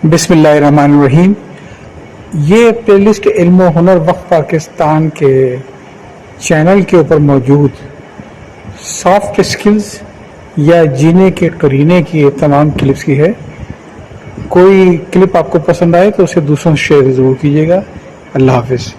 बिस्मिल्लाहिर्रहमानिर्रहीम। ये प्लेलिस्ट इल्म और हुनर वक्फ पाकिस्तान के चैनल के ऊपर मौजूद सॉफ्ट स्किल्स या जीने के करीने की तमाम क्लिप्स की है। कोई क्लिप आपको पसंद आए तो उसे दूसरों से शेयर ज़रूर कीजिएगा। अल्लाह हाफिज़।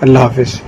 अल्लाह हाफिज़।